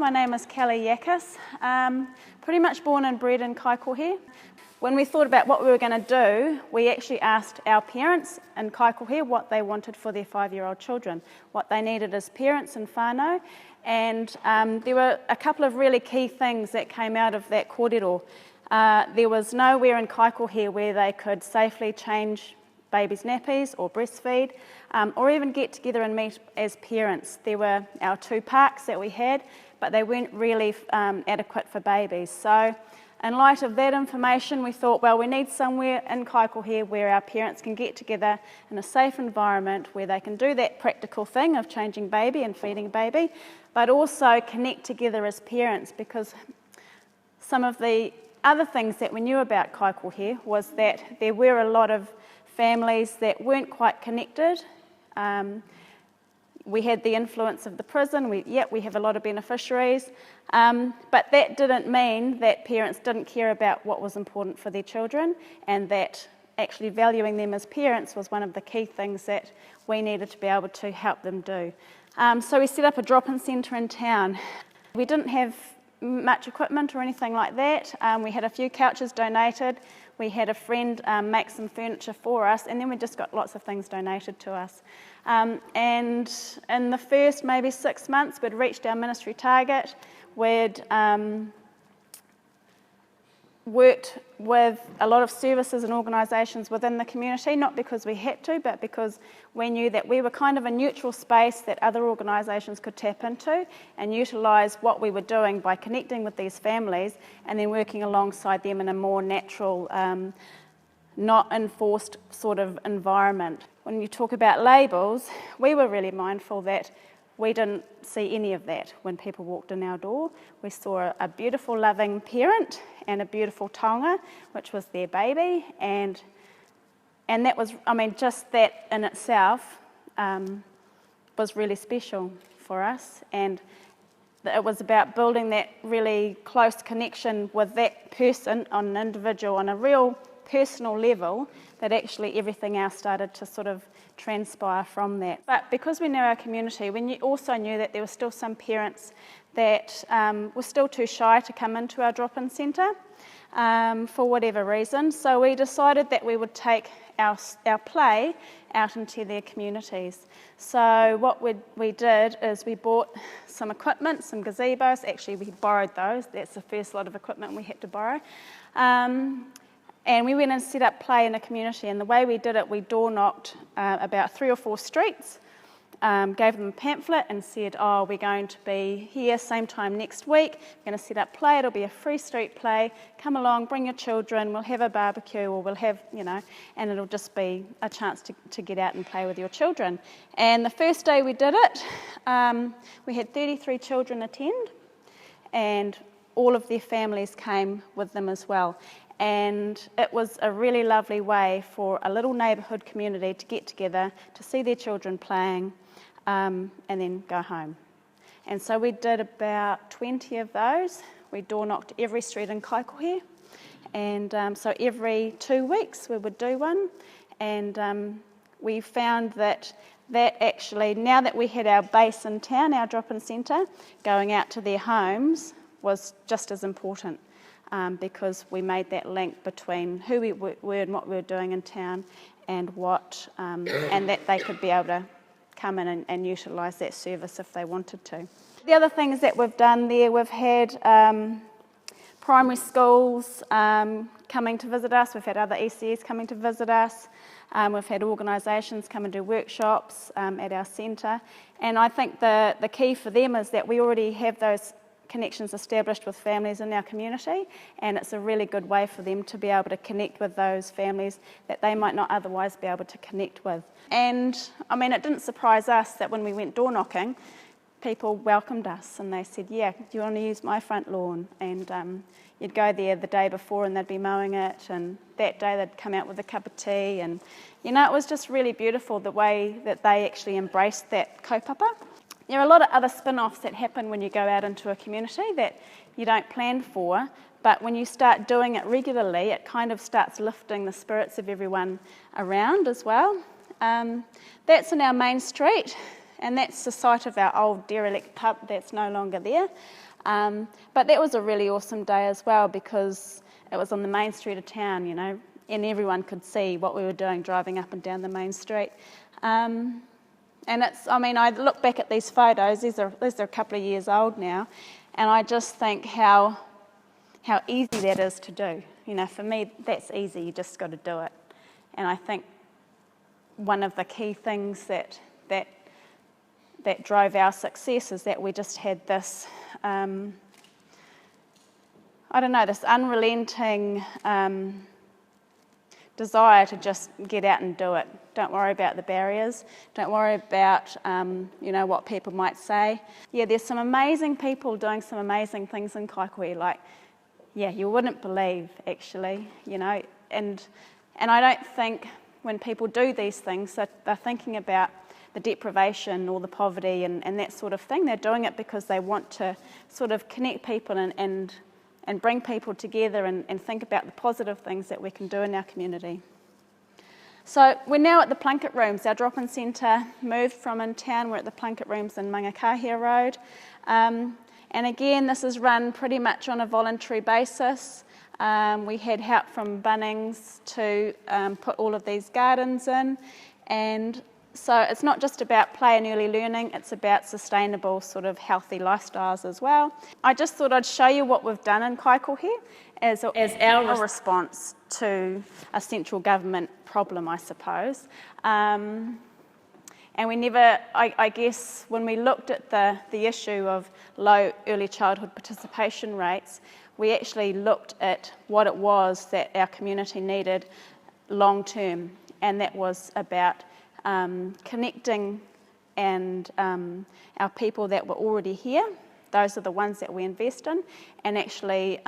My name is Yakas, pretty much born and bred in Kaikohe. When we thought about what we were going to do, we actually asked our parents in Kaikohe what they wanted for their 5-year-old children, what they needed as parents in whānau, and there were a couple of really key things that came out of that kōrero. There was nowhere in Kaikohe where they could safely change babies' nappies or breastfeed, or even get together and meet as parents. There were our 2 parks that we had, but they weren't really adequate for babies. So in light of that information, we thought, well, we need somewhere in Kaikohe where our parents can get together in a safe environment where they can do that practical thing of changing baby and feeding baby, but also connect together as parents, because some of the other things that we knew about Kaikohe was that there were a lot of families that weren't quite connected. We had the influence of the prison, we have a lot of beneficiaries, but that didn't mean that parents didn't care about what was important for their children, and that actually valuing them as parents was one of the key things that we needed to be able to help them do. So we set up a drop-in centre in town. We didn't have much equipment or anything like that. We had a few couches donated. We had a friend make some furniture for us, and then we just got lots of things donated to us. And in the first maybe 6 months, we'd reached our ministry target. We'd worked with a lot of services and organisations within the community, not because we had to, but because we knew that we were kind of a neutral space that other organisations could tap into and utilise what we were doing by connecting with these families and then working alongside them in a more natural, not enforced sort of environment. When you talk about labels, we were really mindful that we didn't see any of that when people walked in our door. We saw a beautiful, loving parent and a beautiful taonga, which was their baby, and that was, just that in itself was really special for us, and it was about building that really close connection with that person on an individual, on a real personal level, that actually everything else started to sort of transpire from that. But because we knew our community, we also knew that there were still some parents that were still too shy to come into our drop-in centre for whatever reason. So we decided that we would take our play out into their communities. So what we did is we bought some equipment, some gazebos. Actually, we borrowed those. That's the first lot of equipment we had to borrow. And we went and set up play in a community, and the way we did it, we door knocked about 3 or 4 streets, gave them a pamphlet and said, we're going to be here same time next week, we're going to set up play, it'll be a free street play, come along, bring your children, we'll have a barbecue, or we'll have, and it'll just be a chance to get out and play with your children. And the first day we did it, we had 33 children attend, and all of their families came with them as well. And it was a really lovely way for a little neighbourhood community to get together, to see their children playing, and then go home. And so we did about 20 of those. We door knocked every street in Kaikohe, and so every 2 weeks we would do one. And we found that actually, now that we had our base in town, our drop-in centre, going out to their homes was just as important. Because we made that link between who we were and what we were doing in town, and and that they could be able to come in and utilise that service if they wanted to. The other things that we've done there, we've had primary schools coming to visit us, we've had other ECEs coming to visit us, we've had organisations come and do workshops at our centre, and I think the key for them is that we already have those connections established with families in our community, and it's a really good way for them to be able to connect with those families that they might not otherwise be able to connect with. And it didn't surprise us that when we went door knocking, people welcomed us and they said, do you want to use my front lawn? And you'd go there the day before and they'd be mowing it, and that day they'd come out with a cup of tea, and it was just really beautiful the way that they actually embraced that kaupapa. There are a lot of other spin-offs that happen when you go out into a community that you don't plan for, but when you start doing it regularly, it kind of starts lifting the spirits of everyone around as well. That's in our main street. And that's the site of our old derelict pub that's no longer there. But that was a really awesome day as well, because it was on the main street of town, you know, and everyone could see what we were doing driving up and down the main street. And it's, I mean, I look back at these photos, these are a couple of years old now, and I just think how easy that is to do. You know, for me, that's easy, you just got to do it. And I think one of the key things that drove our success is that we just had this, I don't know, this unrelenting desire to just get out and do it. Don't worry about the barriers. Don't worry about, you know, what people might say. Yeah, there's some amazing people doing some amazing things in Kaikohe, like, yeah, you wouldn't believe, actually, you know. And I don't think when people do these things that they're thinking about the deprivation or the poverty and that sort of thing. They're doing it because they want to sort of connect people and bring people together and think about the positive things that we can do in our community. So we're now at the Plunket Rooms. Our drop-in centre moved from in town. We're at the Plunket Rooms in Mangakahia Road. And again, this is run pretty much on a voluntary basis. We had help from Bunnings to put all of these gardens in. And so it's not just about play and early learning, it's about sustainable sort of healthy lifestyles as well. I just thought I'd show you what we've done in Kaikohe as our response to a central government problem, I suppose. And we never, I guess, when we looked at the issue of low early childhood participation rates, we actually looked at what it was that our community needed long term, and that was about connecting and our people that were already here, those are the ones that we invest in, and actually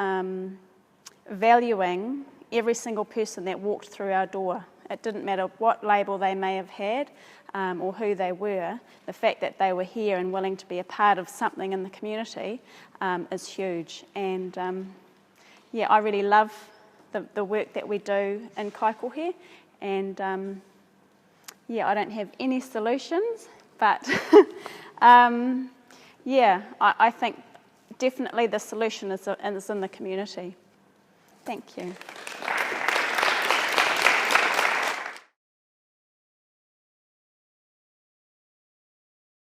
valuing every single person that walked through our door. It didn't matter what label they may have had or who they were, the fact that they were here and willing to be a part of something in the community is huge. And yeah, I really love the work that we do in Kaikohe, and yeah, I don't have any solutions, but yeah, I think definitely the solution is in the community. Thank you.